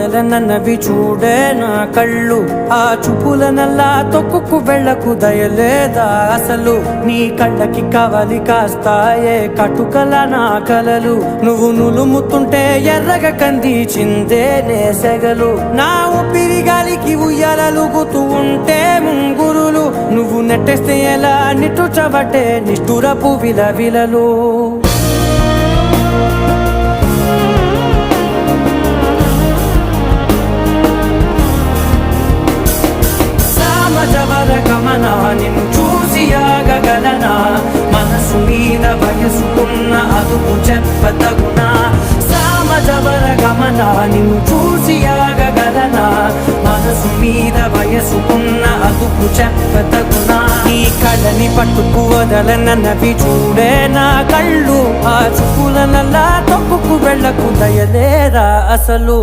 వదలనన్నవి చూడే నా కళ్ళు, ఆ చూపులనల్లా తొక్కుకు వెళ్ళకు దయలేదా అసలు? నీ కళ్ళకి కవలి కాస్తాయే కటుకల నా కలలు, నువ్వు నులుముతుంటే ఎర్రగ కంది చిందే నేసెగలు. నా ఊపిరి గాలికి ఉయ్యాలలుగుతూ ఉంటే ముంగురులు, నువ్వు నెట్టేస్తే ఎలా నిట్టుచబట్టే నిష్ఠురపు విలవిలలు. గమన నిన్ను చూసి ఆగగలనా, మనసు మీద వయసుకున్న అదుపు చెప్పతగునా. సామజవర గమన నిన్ను చూసి ఆగగలనా, మనసు మీద వయసుకున్న అదుపు చెప్పతగునా. నీ కళ్ళని పట్టుకు వదలనన్నవి చూడే నా కళ్ళు, ఆ చూపులనల్లా తొక్కుకు వెళ్ళకు దయలేరా అసలు?